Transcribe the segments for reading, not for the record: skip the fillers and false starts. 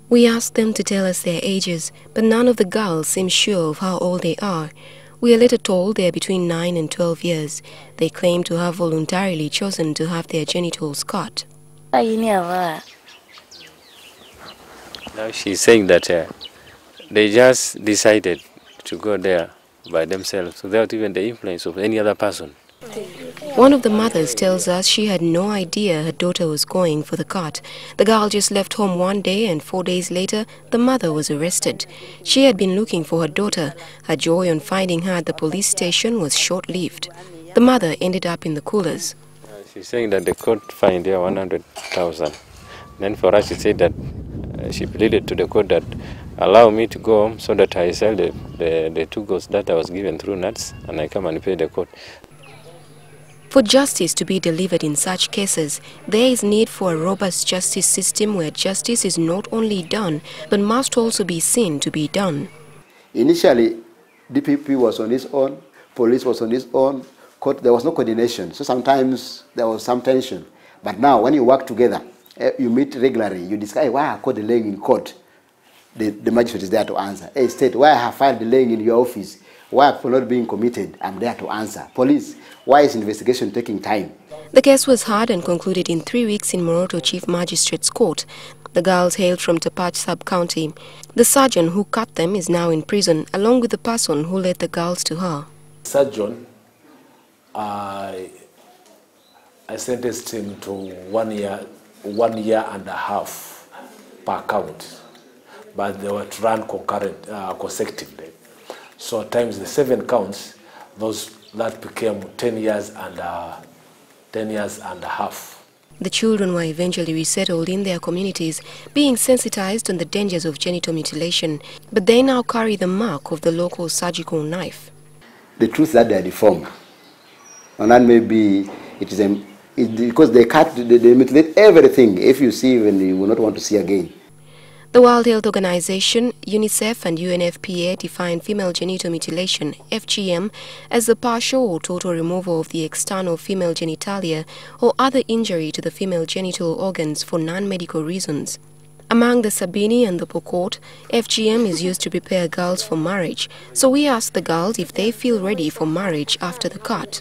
We asked them to tell us their ages, but none of the girls seem sure of how old they are. We are later told they are between 9 and 12 years. They claim to have voluntarily chosen to have their genitals cut. Now she's saying that they just decided to go there by themselves without even the influence of any other person. One of the mothers tells us she had no idea her daughter was going for the cut. The girl just left home one day and 4 days later, the mother was arrested. She had been looking for her daughter. Her joy on finding her at the police station was short-lived. The mother ended up in the coolers. She's saying that the court fined her 100,000. Then for us, she said that she pleaded to the court that allow me to go home so that I sell the 2 goats that I was given through nuts and I come and pay the court. For justice to be delivered in such cases, there is need for a robust justice system where justice is not only done, but must also be seen to be done. Initially, DPP was on its own, police was on its own, court, there was no coordination, so sometimes there was some tension. But now, when you work together, you meet regularly, you discuss, hey, why I caught delaying in court? The magistrate is there to answer. Hey, state, why I have filed delaying in your office? Why are people not being committed? I'm there to answer. Police, why is investigation taking time? The case was heard and concluded in 3 weeks in Moroto Chief Magistrate's Court. The girls hailed from Tapach Sub-County. The surgeon who cut them is now in prison, along with the person who led the girls to her. Surgeon, I sentenced him to 1 year and a half per count, but they were to run consecutively. So times the 7 counts, that became 10 years and 10 years and a half. The children were eventually resettled in their communities, being sensitized on the dangers of genital mutilation, but they now carry the mark of the local surgical knife. The truth that they are deformed, and that maybe it is because they mutilate everything. If you see, even you will not want to see again. The World Health Organization, UNICEF and UNFPA define female genital mutilation, FGM, as the partial or total removal of the external female genitalia or other injury to the female genital organs for non-medical reasons. Among the Sabini and the Pokot, FGM is used to prepare girls for marriage, so we asked the girls if they feel ready for marriage after the cut.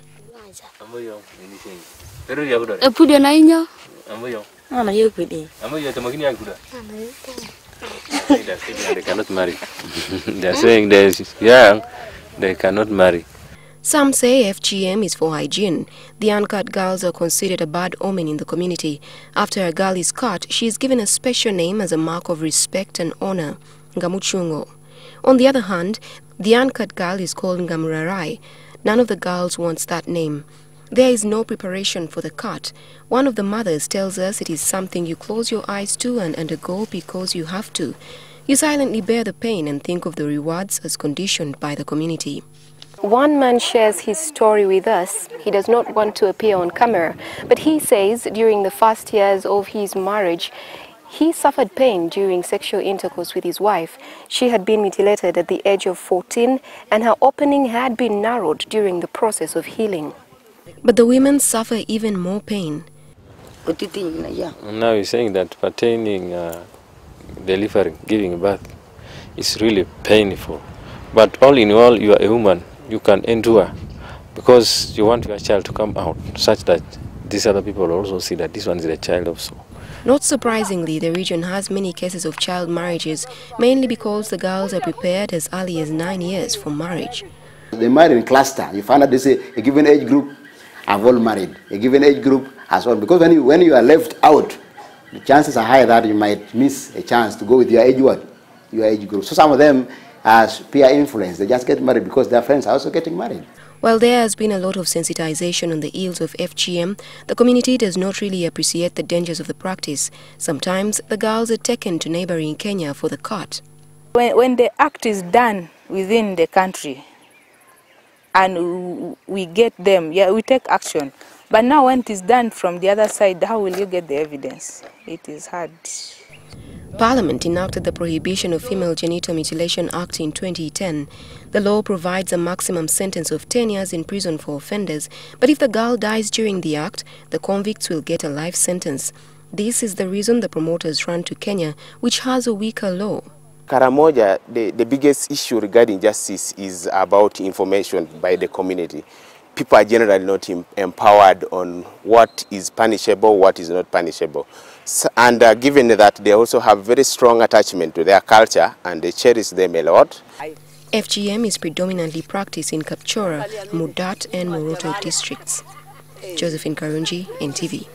They cannot marry. They are saying they're young, they cannot marry. Some say FGM is for hygiene. The uncut girls are considered a bad omen in the community. After a girl is cut, she is given a special name as a mark of respect and honor, Ngamuchungo. On the other hand, the uncut girl is called Ngamurarai. None of the girls wants that name. There is no preparation for the cut. One of the mothers tells us it is something you close your eyes to and undergo because you have to. You silently bear the pain and think of the rewards as conditioned by the community. One man shares his story with us. He does not want to appear on camera, but he says during the first years of his marriage, he suffered pain during sexual intercourse with his wife. She had been mutilated at the age of 14 and her opening had been narrowed during the process of healing. But the women suffer even more pain. Now he's saying that pertaining delivering, giving birth is really painful. But all in all, you are a woman. You can endure because you want your child to come out such that these other people also see that this one is a child also. Not surprisingly, the region has many cases of child marriages, mainly because the girls are prepared as early as 9 years for marriage. They marry in cluster. You find out they say a given age group have all married. A given age group has all. Because when you are left out, the chances are high that you might miss a chance to go with your age group. So some of them, as peer influence, they just get married because their friends are also getting married. While there has been a lot of sensitization on the ills of FGM, the community does not really appreciate the dangers of the practice. Sometimes the girls are taken to neighboring Kenya for the cut. When the act is done within the country and we get them, yeah, we take action. But now when it is done from the other side, how will you get the evidence? It is hard. Parliament enacted the Prohibition of Female Genital Mutilation Act in 2010. The law provides a maximum sentence of 10 years in prison for offenders, but if the girl dies during the act, the convicts will get a life sentence. This is the reason the promoters ran to Kenya, which has a weaker law. Karamoja, the biggest issue regarding justice is about information by the community. People are generally not empowered on what is punishable, what is not punishable. And given that they also have very strong attachment to their culture and they cherish them a lot. FGM is predominantly practiced in Kapchora, Mudat and Moroto districts. Josephine Karungi, NTV.